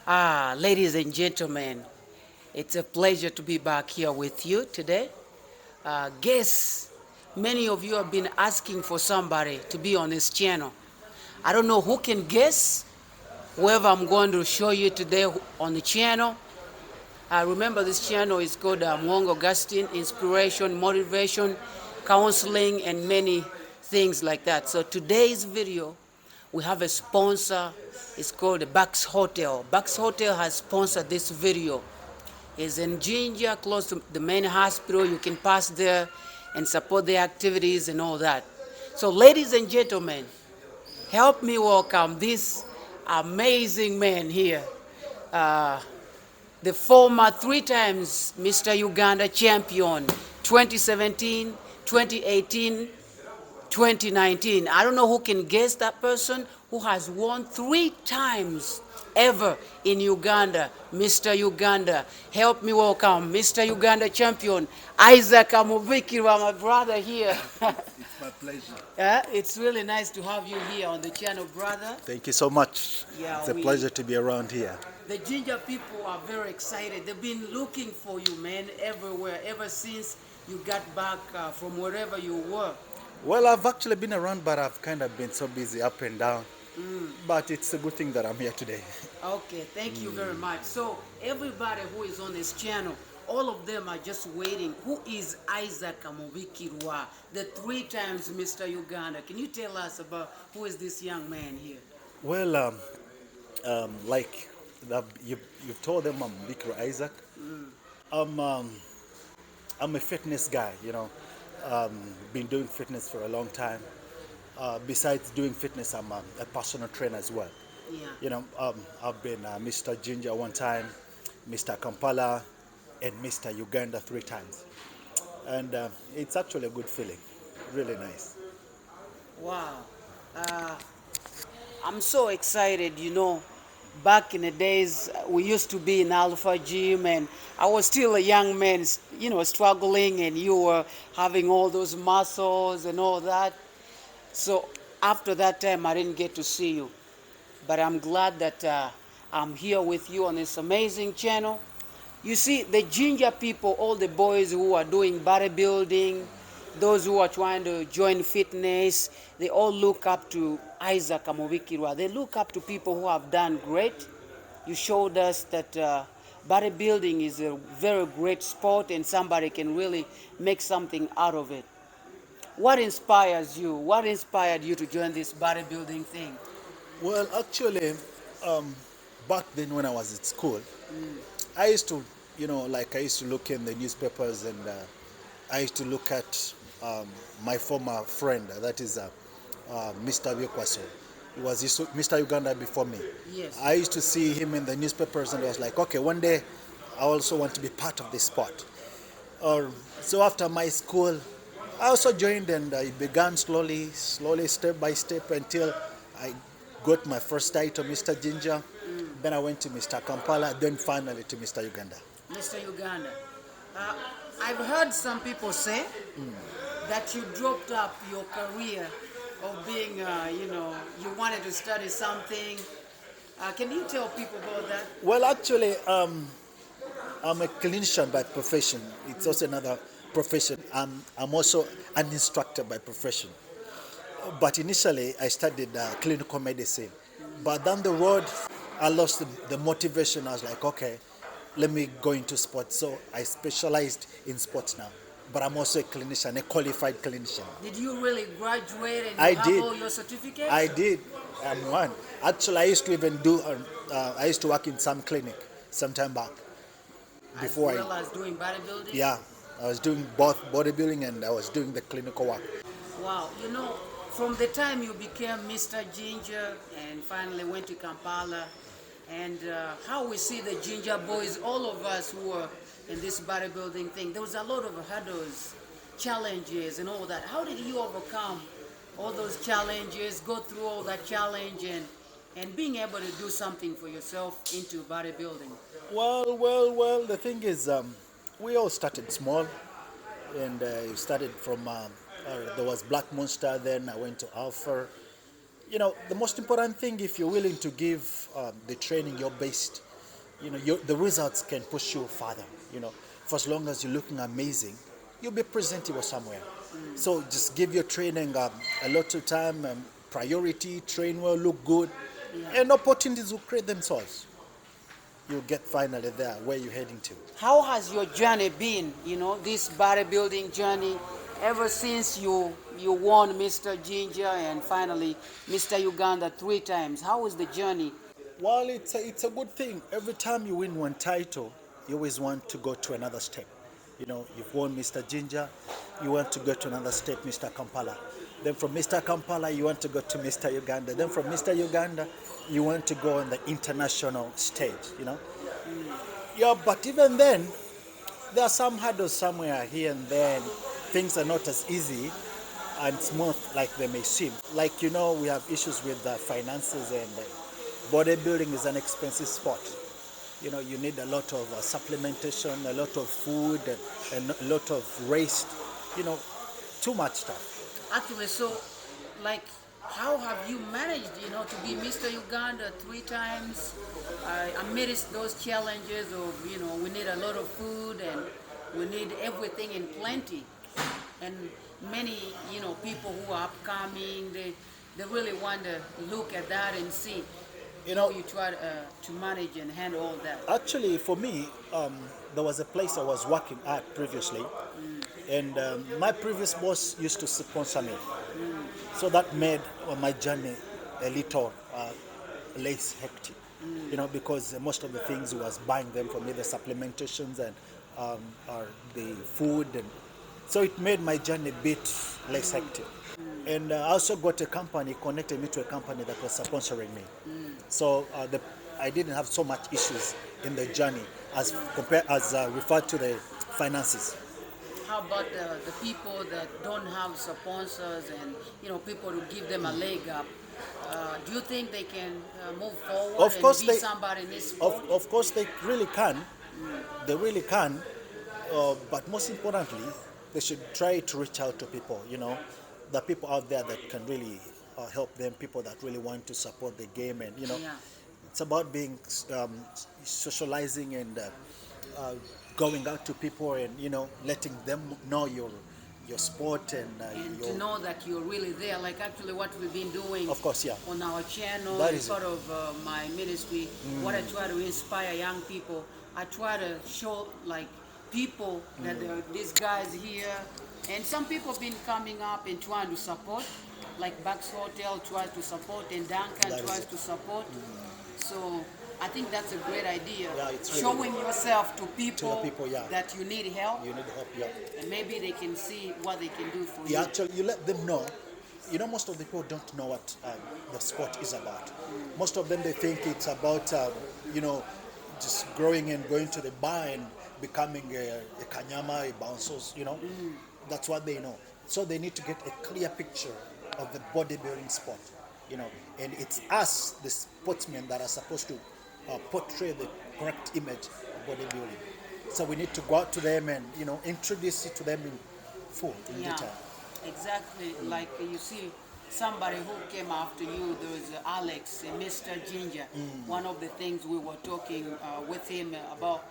Ladies and gentlemen, it's a pleasure to be back here with you today. Guess many of you have been asking for somebody to be on this channel. I don't know who can guess whoever I'm going to show you today on the channel. Remember, this channel is called Mwongo Augustine Inspiration, Motivation, Counseling, and many things like that. So today's video, we have a sponsor. It's called the Bucks Hotel. Bucks Hotel has sponsored this video. It's in Ginger, close to the main hospital. You can pass there and support the activities and all that. So ladies and gentlemen, help me welcome this amazing man here. The former 3 times Mr. Uganda champion, 2017, 2018, 2019. I don't know who can guess that person who has won 3 times ever in Uganda. Mr. Uganda. Help me welcome Mr. Uganda champion, Isaac Mubikirwa, my brother here. It's my pleasure. It's really nice to have you here on the channel, brother. Thank you so much. Yeah, it's a pleasure to be around here. The Ginger people are very excited. They've been looking for you, man, everywhere, ever since you got back from wherever you were. Well, I've actually been around, but I've kind of been so busy up and down. But it's a good thing that I'm here today. Okay, thank you very much. So everybody who is on this channel, all of them are just waiting. Who is Isaac Mubikirwa, the 3 times Mr. Uganda? Can you tell us about who is this young man here? Well, like you've told them, I'm Mubikirwa Isaac. I'm a fitness guy, been doing fitness for a long time. Besides doing fitness, I'm a personal trainer as well. Yeah. I've been Mr. Ginger one time, Mr. Kampala, and Mr. Uganda 3 times. And it's actually a good feeling, really nice. Wow. I'm so excited, Back in the days, we used to be in Alpha Gym, and I was still a young man, struggling, and you were having all those muscles and all that. So after that time, I didn't get to see you. But I'm glad that I'm here with you on this amazing channel. You see, the Ginger people, all the boys who are doing bodybuilding, those who are trying to join fitness, they all look up to Isaac Mubikirwa. They look up to people who have done great. You showed us that bodybuilding is a very great sport and somebody can really make something out of it. What inspires you? What inspired you to join this bodybuilding thing? Well, actually, back then when I was at school, I used to, I used to look in the newspapers, and I used to look at my former friend, that is Mr. Byekwaso. He was Mr. Uganda before me. Yes. I used to see him in the newspapers, and I was like, okay, one day I also want to be part of this sport. So after my school, I also joined, and I began slowly, step by step, until I got my first title, Mr. Ginger. Then I went to Mr. Kampala, then finally to Mr. Uganda. Mr. Uganda, I've heard some people say that you dropped up your career of being, you wanted to study something. Can you tell people about that? Well, actually, I'm a clinician by profession. It's also another profession. I'm also an instructor by profession. But initially, I studied clinical medicine. But down the road, I lost the motivation. I was like, okay, let me go into sports. So I specialized in sports now. But I'm also a clinician, a qualified clinician. Did you really graduate and I you have did. all your certificates? I did. I'm one. Actually, I used to even I used to work in some clinic some time back. As well as doing bodybuilding? Yeah, I was doing both bodybuilding and I was doing the clinical work. Wow, from the time you became Mr. Ginger and finally went to Kampala, and how we see the Ginger boys, all of us who are in this bodybuilding thing, there was a lot of hurdles, challenges and all that. How did you overcome all those challenges, go through all that challenge, and being able to do something for yourself into bodybuilding? Well, the thing is, we all started small, and you started from there was Black Monster, then I went to Alpha. The most important thing, if you're willing to give the training your best, the results can push you further. For as long as you're looking amazing, you'll be presentable somewhere. So just give your training a lot of time, priority, train well, look good, and opportunities will create themselves. You'll get finally there where you're heading to. How has your journey been, this bodybuilding journey, ever since you won Mr. Ginger and finally Mr. Uganda 3 times? How was the journey? Well, it's a good thing. Every time you win one title, you always want to go to another step. You've won Mr. Ginger, you want to go to another step, Mr. Kampala. Then from Mr. Kampala, you want to go to Mr. Uganda. Then from Mr. Uganda, you want to go on the international stage. Yeah, but even then, there are some hurdles somewhere here and there, and things are not as easy and smooth like they may seem. Like, we have issues with the finances, and bodybuilding is an expensive sport. You need a lot of supplementation, a lot of food, and a lot of rest, too much stuff. Actually, so, like, how have you managed, to be Mr. Uganda 3 times amidst those challenges of, we need a lot of food and we need everything in plenty. And many, people who are upcoming, they really want to look at that and see how you try to manage and handle all that. Actually, for me, there was a place I was working at previously, and my previous boss used to sponsor me. So that made my journey a little less hectic, because most of the things was buying them for me, the supplementations and the food, and so it made my journey a bit less hectic. And I also got a company, connected me to a company that was sponsoring me. So I didn't have so much issues in the journey as referred to the finances. How about the people that don't have sponsors and people to give them a leg up? Do you think they can move forward Of course and be they, somebody in this sport? of course they really can. They really can. But most importantly, they should try to reach out to people. The people out there that can really help them. People that really want to support the game, and it's about being socializing and going out to people and letting them know your sport and to know that you're really there, like actually what we've been doing of course, on our channel that as is part of my ministry. What I try to inspire young people, I try to show like people that there are these guys here, and some people have been coming up and trying to support, like Bucks Hotel tries to support and Duncan tries to support. So I think that's a great idea. Yeah, it's really showing yourself to people, yeah. that you need help. You need help, yeah. And maybe they can see what they can do for you. Yeah, actually, you let them know. Most of the people don't know what the sport is about. Most of them, they think it's about, just growing and going to the bar and becoming a kanyama, a bouncers, That's what they know. So they need to get a clear picture of the bodybuilding sport, And it's us, the sportsmen, that are supposed to portray the correct image of bodybuilding. So we need to go out to them and introduce it to them in full, in detail. Exactly. Like you see somebody who came after you, there was Alex, Mr. Ginger. One of the things we were talking with him about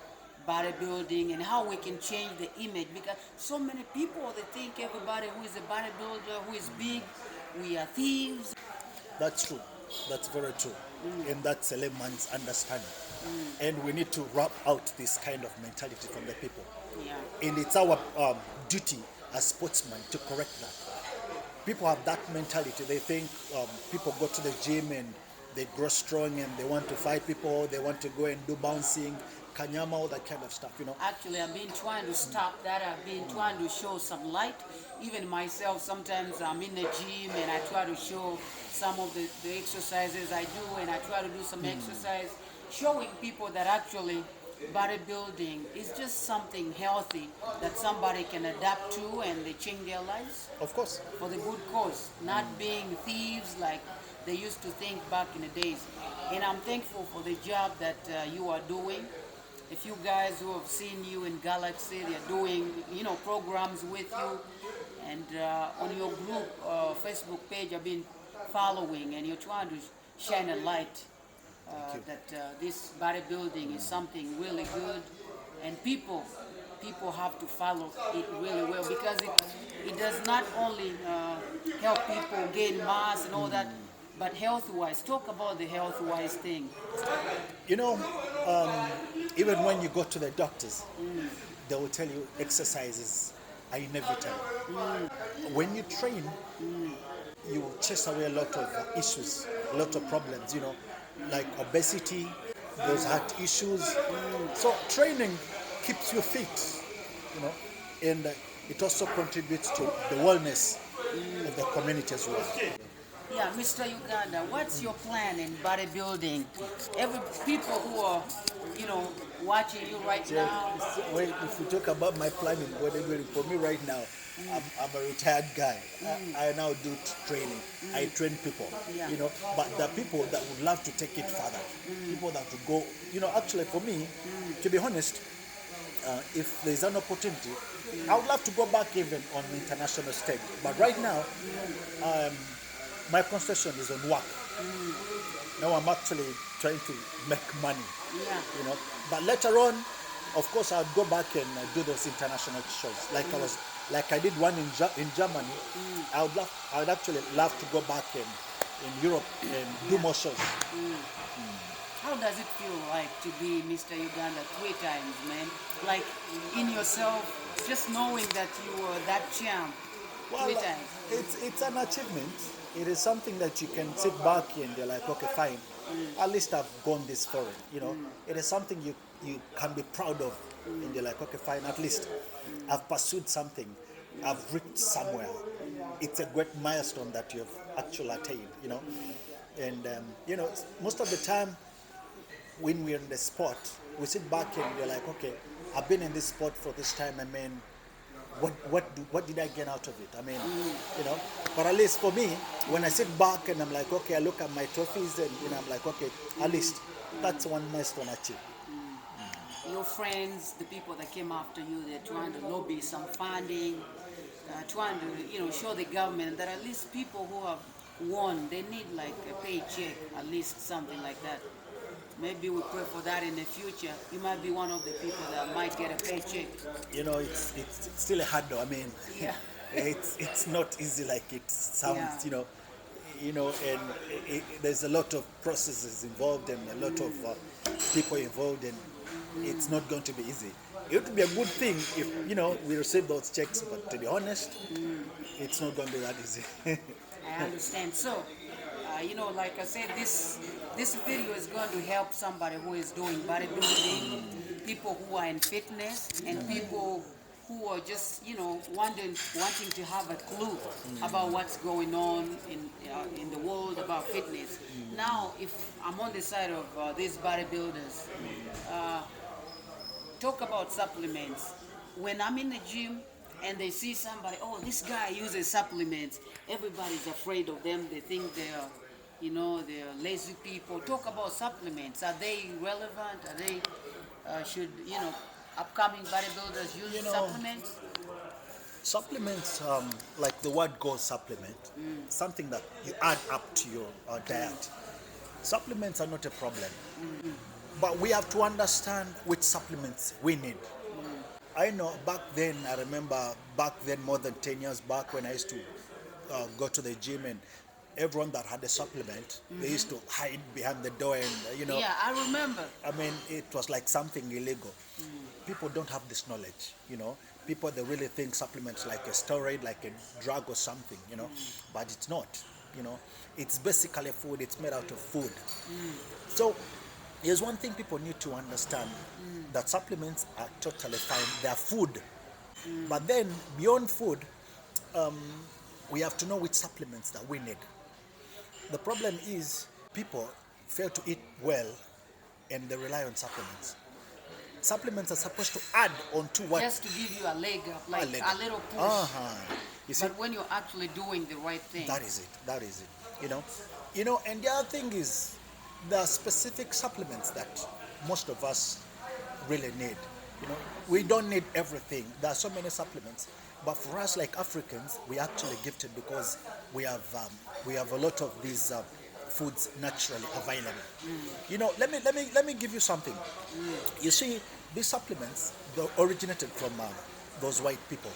bodybuilding and how we can change the image, because so many people, they think everybody who is a bodybuilder, who is big, we are thieves. That's true. That's very true. And that's a layman's understanding. And we need to wrap out this kind of mentality from the people. Yeah. And it's our duty as sportsmen to correct that. People have that mentality. They think people go to the gym and they grow strong and they want to fight people, they want to go and do bouncing, kanyama, all that kind of stuff, Actually, I've been trying to stop that. I've been trying to show some light. Even myself, sometimes I'm in the gym and I try to show some of the exercises I do, and I try to do some exercise, showing people that actually bodybuilding is just something healthy that somebody can adapt to and they change their lives. Of course. For the good cause, not being thieves like they used to think back in the days. And I'm thankful for the job that you are doing. A few guys who have seen you in Galaxy, they're doing, programs with you. And on your group Facebook page, I've been following, and you're trying to shine a light that this bodybuilding is something really good, and people have to follow it really well, because it does not only help people gain mass and all that, but health-wise. Talk about the health-wise thing. You know, even when you go to the doctors, they will tell you exercises are inevitable. When you train, you will chase away a lot of issues, a lot of problems, like obesity, those heart issues. So training keeps you fit, and it also contributes to the wellness of the community as well. Yeah, Mr. Uganda, what's your plan in bodybuilding? Every people who are, watching you right now. Well, if we talk about my plan in bodybuilding, for me right now, I'm a retired guy. I now do training. I train people, Yeah. But there are people that would love to take it further. People that would go, actually for me, to be honest, if there's an opportunity, I would love to go back even on the international stage. But right now, my concentration is on work. Now I'm actually trying to make money, Yeah. But later on, of course, I'll go back and do those international shows. Like I did one in Germany. I would actually love to go back in Europe and do more shows. How does it feel like to be Mr. Uganda 3 times, man? Like in yourself, just knowing that you were that champ 3 times. It's an achievement. It is something that you can sit back and you're like, okay, fine. At least I've gone this far. It is something you can be proud of, and you're like, okay, fine. At least I've pursued something. I've reached somewhere. It's a great milestone that you've actually attained. And most of the time when we're in the sport, we sit back and we're like, okay, I've been in this sport for this time. I mean, what did I get out of it? I mean, but at least for me, when I sit back and I'm like, okay, I look at my trophies and I'm like, okay, at least that's one milestone achieved. Your friends, the people that came after you, they're trying to lobby some funding, trying to, show the government that at least people who have won, they need like a paycheck, at least something like that. Maybe we pray for that in the future. You might be one of the people that might get a paycheck. It's still a hard though. I mean, Yeah. it's not easy like it sounds. And there's a lot of processes involved and a lot of people involved, and it's not going to be easy. It would be a good thing if we receive those checks, but to be honest, it's not going to be that easy. I understand. So, like I said, this video is going to help somebody who is doing bodybuilding, people who are in fitness, and people who are just, wanting to have a clue about what's going on in the world about fitness. Now, if I'm on the side of these bodybuilders, talk about supplements. When I'm in the gym and they see somebody, oh, this guy uses supplements, everybody's afraid of them. They think they're lazy people. Talk about supplements. Are they relevant? Are they, should, upcoming bodybuilders use supplements? Supplements, like the word goes supplement, something that you add up to your diet. Supplements are not a problem, but we have to understand which supplements we need. I know back then, I remember back then more than 10 years back when I used to go to the gym, and everyone that had a supplement, they used to hide behind the door and, Yeah, I remember. I mean, it was like something illegal. People don't have this knowledge, People, they really think supplements like a steroid, like a drug or something, but it's not, It's basically food. It's made out of food. So here's one thing people need to understand, that supplements are totally fine. They're food. But then beyond food, we have to know which supplements that we need. The problem is people fail to eat well and they rely on supplements. Supplements are supposed to add on to what? Just to give you a leg up, like a little push. You see, but when you're actually doing the right thing. that is it. And the other thing is, there are specific supplements that most of us really need. We don't need everything. There are so many supplements, but for us like Africans, we actually gifted because we have a lot of these foods naturally available. You know, let me give you something. You see, these supplements they originated from those white people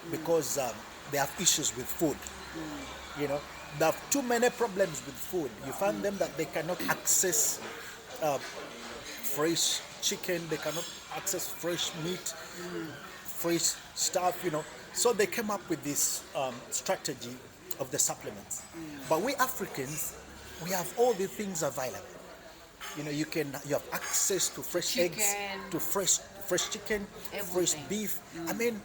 because they have issues with food. You know, they have too many problems with food. You find them that they cannot access fresh chicken, they cannot access fresh meat, fresh stuff, you know. So they came up with this strategy of the supplements. But we Africans, we have all the things available. You know, you have access to fresh eggs, Chicken. to fresh chicken, fresh Everything. beef. I mean,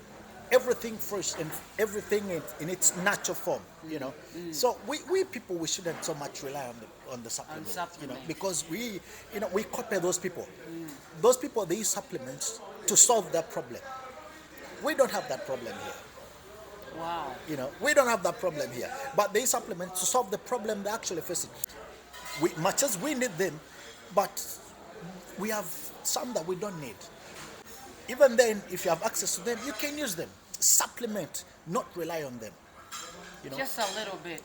everything fresh and everything in its natural form. You know, so we people we shouldn't so much rely on the supplements. You know, supplements. because we copy those people. Those people they use supplements to solve their problem. We don't have that problem here. Wow. You know, we don't have that problem here. But they supplement to solve the problem they're actually facing. Much as we need them, but we have some that we don't need. Even then, if you have access to them, you can use them. Supplement, not rely on them. You know, Just a little bit.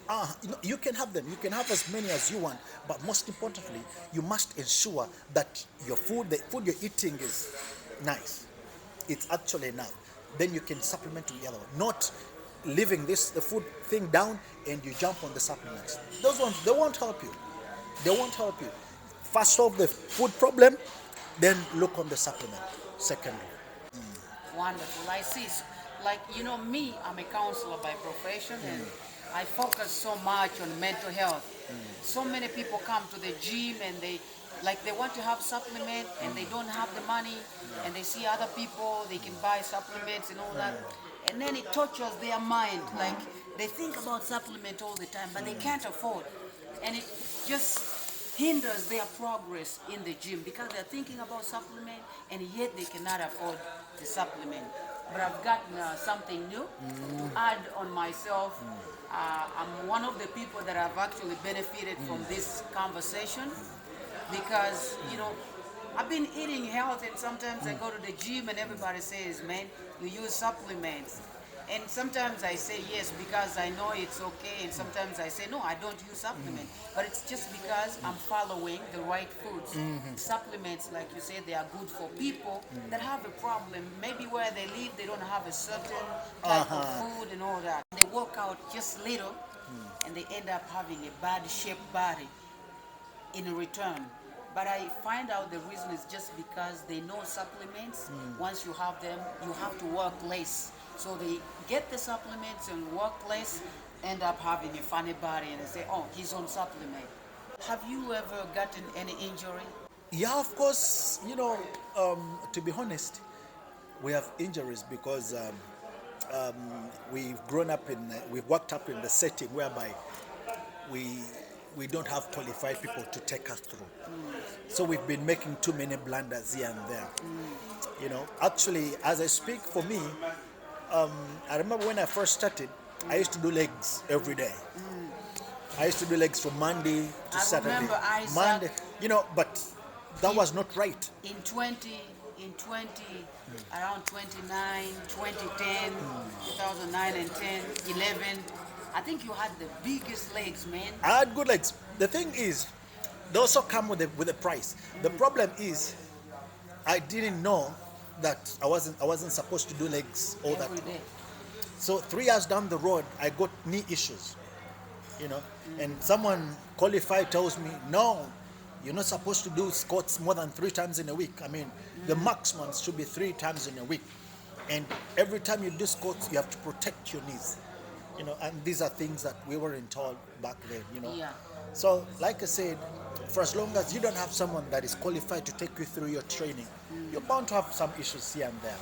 you can have them. You can have as many as you want. But most importantly, you must ensure that the food you're eating is nice. It's actually enough. Then you can supplement to the other one. Not leaving the food thing down and you jump on the supplements. Those ones, they won't help you. They won't help you. First solve the food problem, then look on the supplement. Secondly. Wonderful. I see. Like, you know, me, I'm a counselor by profession and I focus so much on mental health. So many people come to the gym and they want to have supplement and they don't have the money and they see other people, they can buy supplements and all that. And then it tortures their mind. Like they think about supplement all the time, but they can't afford. And it just hinders their progress in the gym because they're thinking about supplement and yet they cannot afford the supplement. But I've gotten something new to add on myself. I'm one of the people that have actually benefited from this conversation because, you know, I've been eating health and sometimes I go to the gym and everybody says, man, you use supplements. And sometimes I say yes because I know it's okay, and sometimes I say no, I don't use supplement. But it's just because I'm following the right foods. Supplements, like you said, they are good for people that have a problem. Maybe where they live, they don't have a certain type of food and all that. They work out just little, and they end up having a bad shaped body in return. But I find out the reason is just because they know supplements. Once you have them, you have to work less. So they get the supplements and work less, end up having a funny body, and they say, oh, he's on supplement. Have you ever gotten any injury? Yeah, of course. You know, to be honest, we have injuries because we've worked up in the setting whereby we don't have qualified people to take us through. So we've been making too many blunders here and there. You know, actually, as I speak, for me, I remember when I first started, I used to do legs every day. I used to do legs from Monday to Saturday. Remember Isaac, Monday, you know, but that was not right. in 20, around 29, 2010, 2009 and 10, 11, I think you had the biggest legs, man. I had good legs. The thing is, they also come with a price. The problem is, I didn't know that I wasn't supposed to do legs all that. Every day. So 3 years down the road, I got knee issues, you know, and someone qualified tells me, no, you're not supposed to do squats more than 3 times in a week. I mean, the maximum should be 3 times in a week. And every time you do squats, you have to protect your knees, you know, and these are things that we weren't told back then, you know. Yeah. So, like I said, for as long as you don't have someone that is qualified to take you through your training, you're bound to have some issues here and there.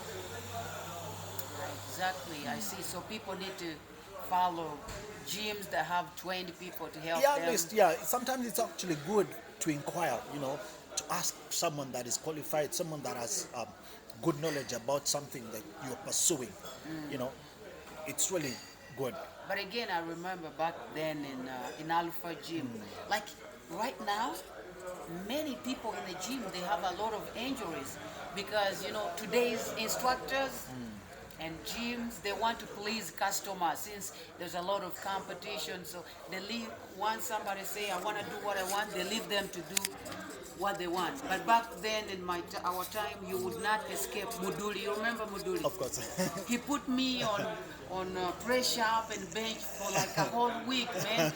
Exactly, I see. So people need to follow gyms that have trained people to help Yeah, them. at least, yeah. Sometimes it's actually good to inquire, you know, to ask someone that is qualified, someone that has good knowledge about something that you're pursuing. You know, it's really good. But again, I remember back then in Alpha Gym, like right now, many people in the gym, they have a lot of injuries because, you know, today's instructors, And gyms, they want to please customers since there's a lot of competition. So they leave, once somebody say, I want to do what I want, they leave them to do what they want. But back then in our time, you would not escape Muduli. You remember Muduli? Of course. He put me on press up and bench for like a whole week, man.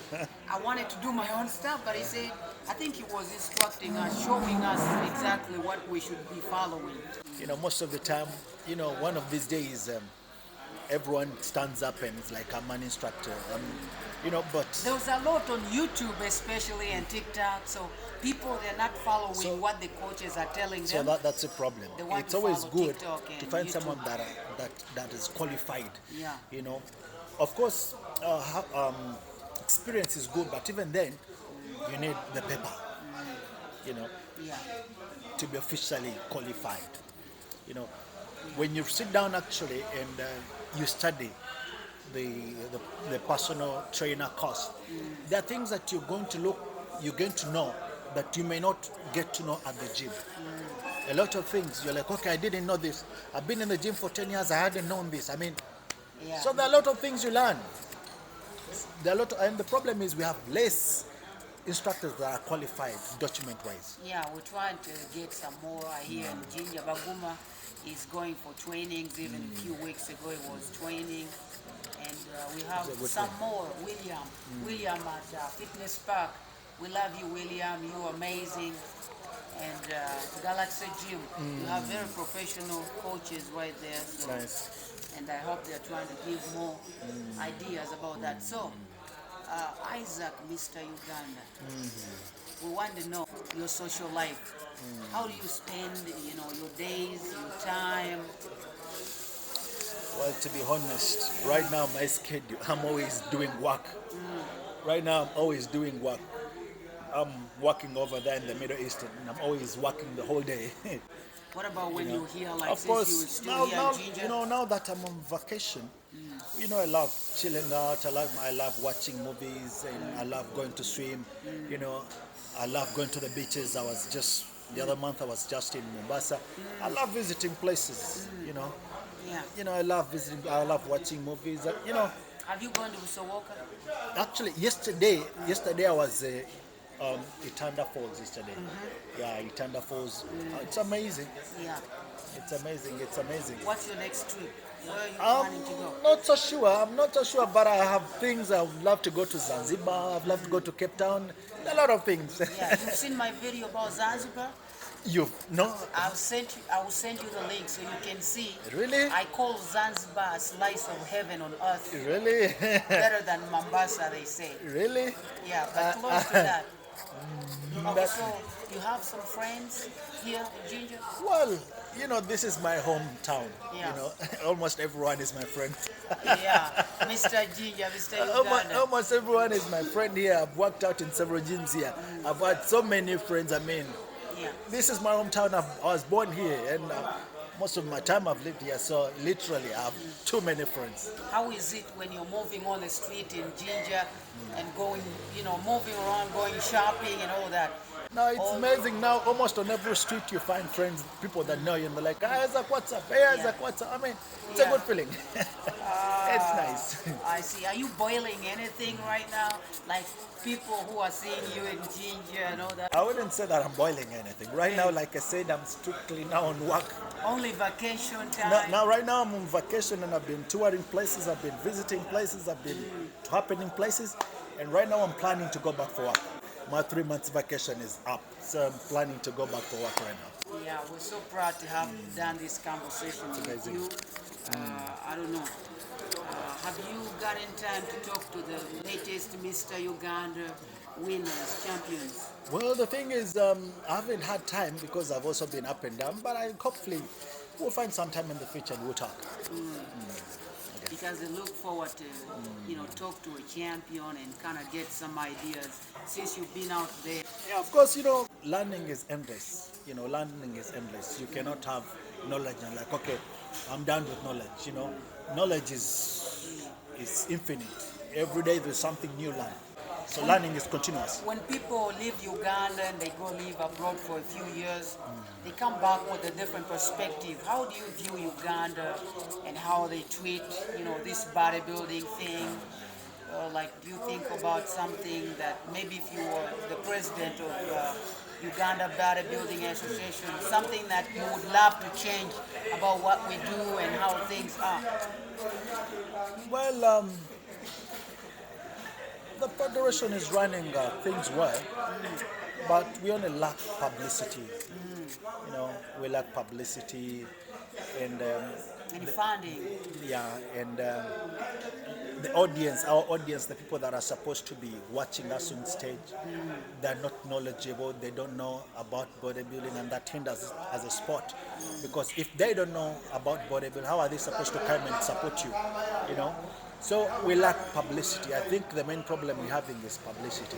I wanted to do my own stuff, but he said, I think he was instructing us, showing us exactly what we should be following. Most of the time, one of these days, everyone stands up and is like, I'm an instructor. But There's a lot on YouTube, especially, and TikTok. So people, they're not following what the coaches are telling them. that's a problem. They want It's to always follow good TikTok to and find YouTube. someone that is qualified. Yeah. Of course, experience is good, but even then, you need the paper. Yeah. To be officially qualified. When you sit down actually and you study the personal trainer course, there are things that you're going to know that you may not get to know at the gym. A lot of things you're like, okay, I didn't know this. I've been in the gym for 10 years, I hadn't known this. Yeah. So there are a lot of things you learn. And the problem is we have less instructors that are qualified document-wise. Yeah, we're trying to get some more. I hear in Ginger Baguma is going for trainings. Even a few weeks ago, he was training. And we have some more. William at Fitness Park. We love you, William. You're amazing. And Galaxy Gym. You have very professional coaches right there. So, Nice. and I hope they're trying to give more ideas about that. So, Isaac, Mr. Uganda, we want to know your social life. How do you spend, your days, your time? Well, to be honest, right now my schedule, I'm always doing work. Right now I'm always doing work. I'm working over there in the Middle East, and I'm always working the whole day. What about when you're here, like Of since you were course, still here in Ginger? now that I'm on vacation, I love chilling out. I love watching movies, and I love going to swim. I love going to the beaches. The other month I was just in Mombasa. I love visiting places. Yeah. I love visiting. I love watching movies. Have you gone to Usowoka? Actually, yesterday I was Itanda Falls yesterday. Yeah, Itanda Falls. It's amazing. Yeah. It's amazing. What's your next trip? Where are you I'm planning to go? not so sure, but I have things. I would love to go to Zanzibar. I'd love to go to Cape Town. A lot of things. Yeah, you've seen my video about Zanzibar? I will send you the link so you can see. Really? I call Zanzibar a slice of heaven on earth. Really? Better than Mombasa, they say. Really? Yeah, but close to that. Okay, so you have some friends here in Ginger? Well, this is my hometown. Yeah. Almost everyone is my friend. Yeah, Mr. Ginger, Mr. Uganda. Almost everyone is my friend here. I've worked out in several gyms here. I've had so many friends. Yeah. This is my hometown. I was born here, and most of my time I've lived here. So literally, I have too many friends. How is it when you're moving on the street in Ginger and going, moving around, going shopping and all that? No, it's amazing. Now, almost on every street, you find friends, people that know you, and they're like, "Hey, Isaac, what's up? Hey, Isaac, what's up?" It's a good feeling. It's nice. I see. Are you boiling anything right now? Like people who are seeing you in Ginger and all that? I wouldn't say that I'm boiling anything. Right now, like I said, I'm strictly now on work. Only vacation time? Now, right now, I'm on vacation, and I've been touring places, I've been visiting places, I've been happening places, and right now I'm planning to go back for work. My 3 months vacation is up, so I'm planning to go back for work right now. Yeah, we're so proud to have done this conversation with you. I don't know. Have you gotten time to talk to the latest Mr. Uganda winners, champions? Well, the thing is, I haven't had time because I've also been up and down, but hopefully we'll find some time in the future and we'll talk. Because they look forward to, talk to a champion and kind of get some ideas since you've been out there. Yeah, of course, learning is endless. Learning is endless. You cannot have knowledge and like, okay, I'm done with knowledge. Knowledge is infinite. Every day there's something new learned. So learning is continuous. When people leave Uganda and they go live abroad for a few years, they come back with a different perspective. How do you view Uganda and how they treat, this bodybuilding thing? Like, do you think about something that maybe if you were the president of Uganda Bodybuilding Association, something that you would love to change about what we do and how things are? Well, the federation is running things well, but we only lack publicity. We lack publicity and And funding. yeah, and the audience, our audience, the people that are supposed to be watching us on stage, they're not knowledgeable. They don't know about bodybuilding, and that hinders as a sport. Because if they don't know about bodybuilding, how are they supposed to come and support you? You know. So we lack publicity. I think the main problem we're having is publicity.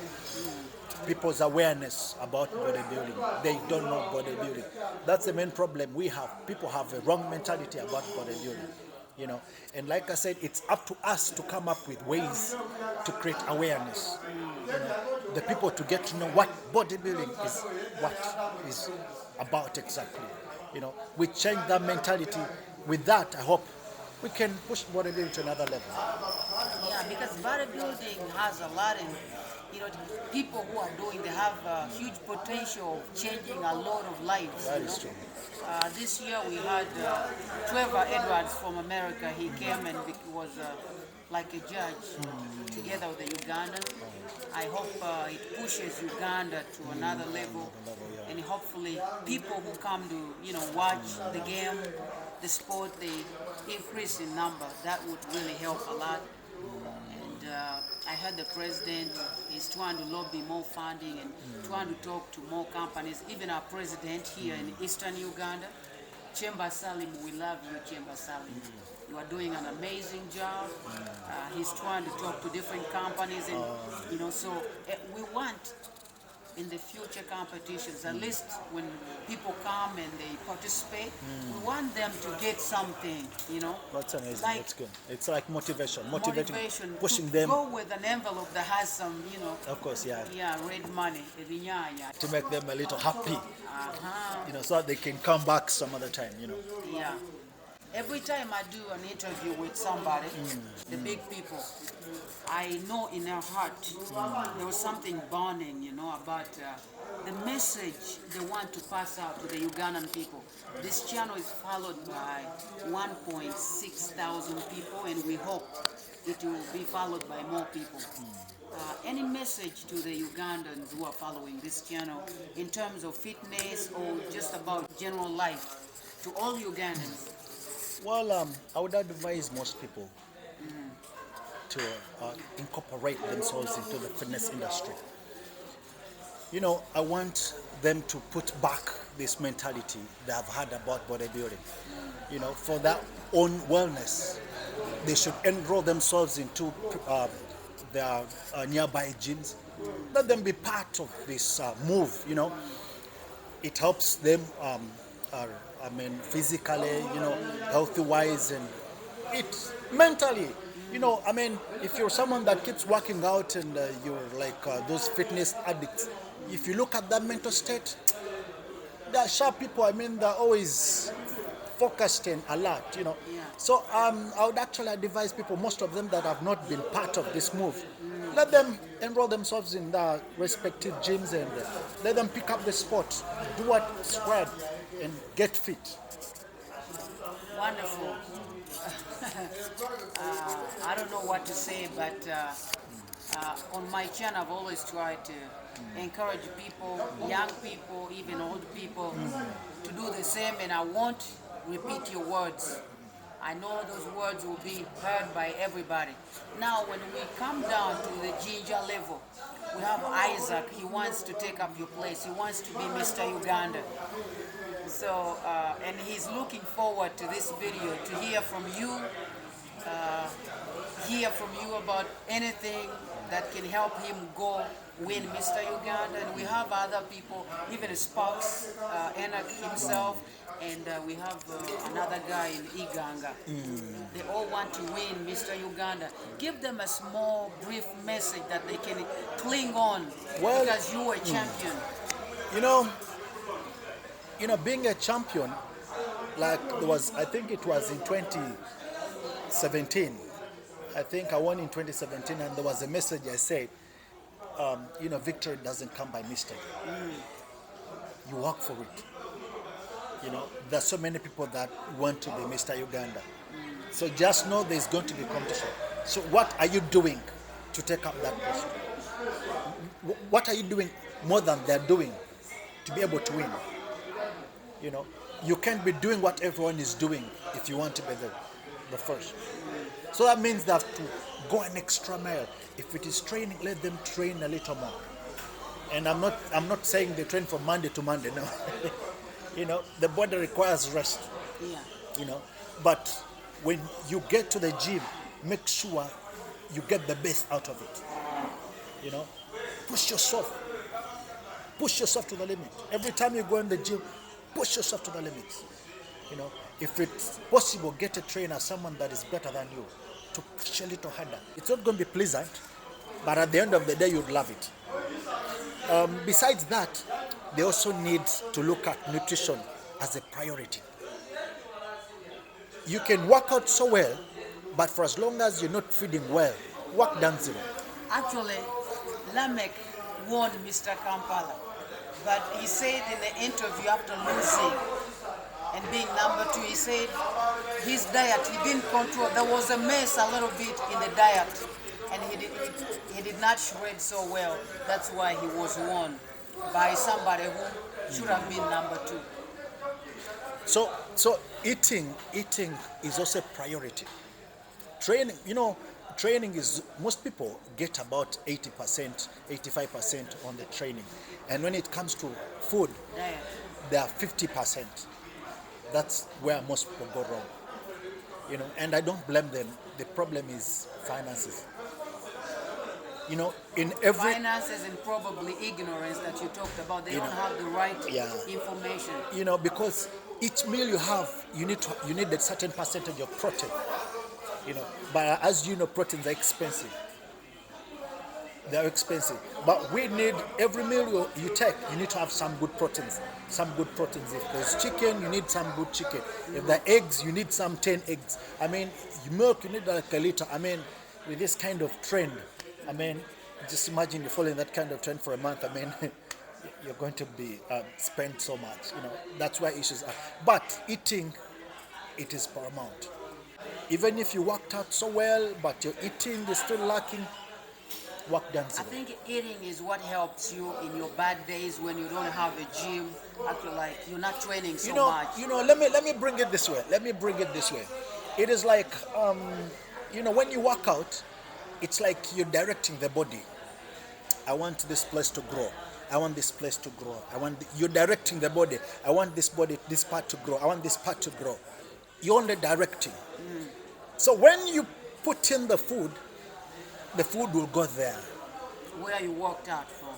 People's awareness about bodybuilding. They don't know bodybuilding. That's the main problem we have. People have a wrong mentality about bodybuilding. And like I said, it's up to us to come up with ways to create awareness. The people to get to know what bodybuilding is, what is about exactly. We change that mentality. With that, I hope we can push bodybuilding to another level. Yeah, because bodybuilding has a lot in, people who are doing, they have a huge potential of changing a lot of lives. That is true. This year we had Trevor Edwards from America. He came and was like a judge together with the Ugandans. I hope it pushes Uganda to another level, and hopefully people who come to watch the game, the sport, they increase in number. That would really help a lot. And I heard the president is trying to lobby more funding and trying to talk to more companies. Even our president here in Eastern Uganda, Chemba Salim, we love you, Chemba Salim. You are doing an amazing job. He's trying to talk to different companies, and so we want in the future competitions, at least when people come and they participate, we want them to get something, That's amazing. Like, that's good. It's like motivation, pushing to them. go with an envelope that has some, Of course, yeah. red money, To make them a little happy, uh-huh. so that they can come back some other time, Yeah. Every time I do an interview with somebody, the big people, I know in their heart there was something burning, about the message they want to pass out to the Ugandan people. This channel is followed by 1.6 thousand people, and we hope it will be followed by more people. Any message to the Ugandans who are following this channel in terms of fitness or just about general life to all Ugandans? Well, I would advise most people to incorporate themselves into the fitness industry. I want them to put back this mentality they have had about bodybuilding. For their own wellness, they should enroll themselves into their nearby gyms. Let them be part of this move. It helps them. Physically, healthy-wise, and it mentally. If you're someone that keeps working out and you're like those fitness addicts, if you look at that mental state, they're sharp people. They're always focused and alert. Yeah. So I would actually advise people, most of them that have not been part of this move, let them enroll themselves in their respective gyms and let them pick up the sport, do what's required, and get fit. Wonderful. I don't know what to say, but on my channel, I've always tried to encourage people, young people, even old people, to do the same, and I won't repeat your words. I know those words will be heard by everybody. Now, when we come down to the ginger level, we have Isaac. He wants to take up your place. He wants to be Mr. Uganda. So, and he's looking forward to this video to hear from you, about anything that can help him go win Mr. Uganda. And we have other people, even Sparks, Enoch himself, and we have another guy in Uganda. They all want to win Mr. Uganda. Give them a small, brief message that they can cling on, Well, because you were champion. you know, being a champion, like there was, I think it was in 2017. I think I won in 2017, and there was a message I said, victory doesn't come by mistake. You work for it. There's so many people that want to be Mr. Uganda. So just know there's going to be competition. So what are you doing to take up that position? What are you doing more than they're doing to be able to win? You can't be doing what everyone is doing if you want to be the first. So that means they have to go an extra mile. If it is training, let them train a little more. And I'm not saying they train from Monday to Monday, no. The body requires rest. Yeah. But when you get to the gym, make sure you get the best out of it. Push yourself to the limit. Every time you go in the gym, push yourself to the limit. If it's possible, get a trainer, someone that is better than you, to push a little harder. It's not going to be pleasant, but at the end of the day, you'd love it. Besides that, they also need to look at nutrition as a priority. You can work out so well, but for as long as you're not feeding well, work down zero. Actually, Lamek won Mr. Kampala, but he said in the interview after losing and being number 2, he said his diet, he didn't control. There was a mess a little bit in the diet, and he did not shred so well. That's why he was won by somebody who should have been number 2. So eating is also a priority. Training is, most people get about 80%, 85% on the training. And when it comes to food, they are 50%. That's where most people go wrong. And I don't blame them. The problem is finances. In every finances and probably ignorance that you talked about. They don't have the right information. Because each meal you have, you need a certain percentage of protein. But as you know, proteins are expensive. They're expensive. But we need, every meal you take, you need to have some good proteins. If there's chicken, you need some good chicken. If there are eggs, you need some 10 eggs. Milk, you need like a liter. With this kind of trend, just imagine you follow in that kind of trend for a month. You're going to be spend so much. That's why issues are. But eating, it is paramount. Even if you worked out so well, but your eating is still lacking, work done. I think eating is what helps you in your bad days when you don't have a gym. Actually, like you're not training so much. Let me bring it this way. It is like, when you work out, it's like you're directing the body. I want this place to grow. I want this place to grow. You're directing the body. I want this part to grow. I want this part to grow. You're only directing. So when you put in the food will go there. Where you worked out from.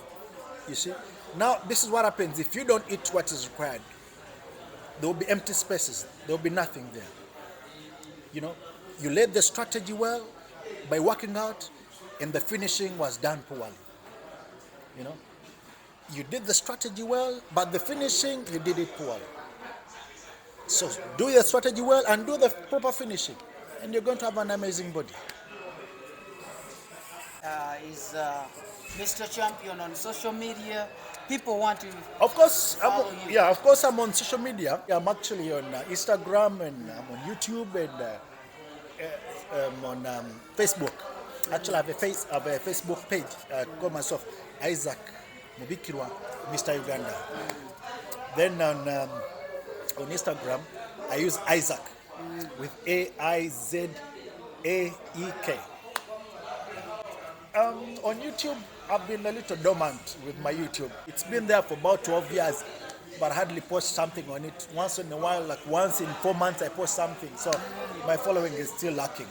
You see? Now, this is what happens. If you don't eat what is required, there will be empty spaces. There will be nothing there. You laid the strategy well by working out, and the finishing was done poorly. You did the strategy well, but the finishing, you did it poorly. So do your strategy well and do the proper finishing, and you're going to have an amazing body. Is Mr. Champion on social media? People want to. Of course, follow you. Of course, I'm on social media. I'm actually on Instagram, and I'm on YouTube, and on Facebook. Actually, I have a Facebook page. Call myself Isaac Mubikirwa, Mr. Uganda. Then on Instagram, I use Isaac with AIZAEK. On YouTube, I've been a little dormant with my YouTube. It's been there for about 12 years, but I hardly post something on it. Once in a while, like once in 4 months, I post something. So my following is still lacking.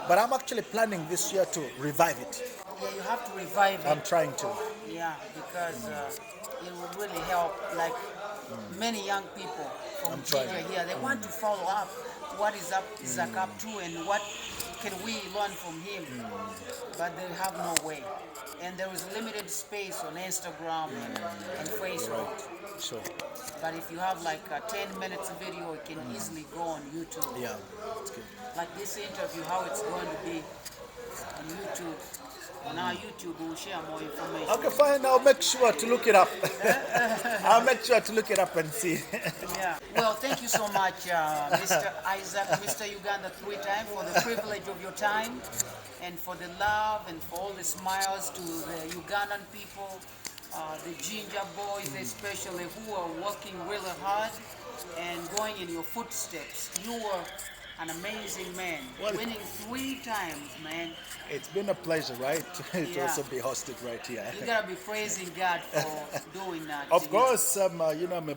But I'm actually planning this year to revive it. Yeah, you have to revive it. I'm trying to. Yeah, because it will really help. Like many young people from I'm trying. Ginger here. They want to follow up. What is Isaac up to, and what can we learn from him? But they have no way. And there is limited space on Instagram and Facebook. Right. Sure. But if you have like a 10 minutes video, it can easily go on YouTube. Yeah. That's good. Like this interview, how it's going to be on YouTube. On our YouTube, we'll share more information. Okay, fine. I'll make sure to look it up. I'll make sure to look it up and see. Yeah. Well, thank you so much, Mr. Isaac, Mr. Uganda 3 times, for the privilege of your time and for the love and for all the smiles to the Ugandan people, the Ginger boys especially, who are working really hard and going in your footsteps. You were an amazing man, winning 3 times, man. It's been a pleasure, right? To Yeah. also be hosted right here. You gotta be praising God for doing that. Of course, I'm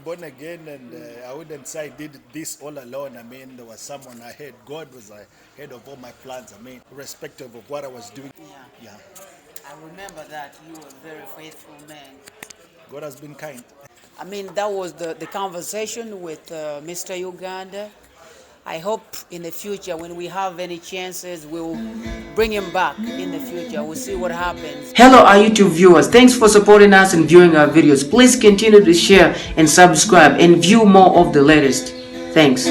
born again, and I wouldn't say I did this all alone. I mean, there was someone ahead. God was ahead of all my plans. I mean, irrespective of what I was doing. Yeah. Yeah. I remember that you were a very faithful man. God has been kind. I mean, that was the conversation with Mr. Uganda. I hope in the future, when we have any chances, we'll bring him back in the future. We'll see what happens. Hello, our YouTube viewers. Thanks for supporting us and viewing our videos. Please continue to share and subscribe and view more of the latest. Thanks.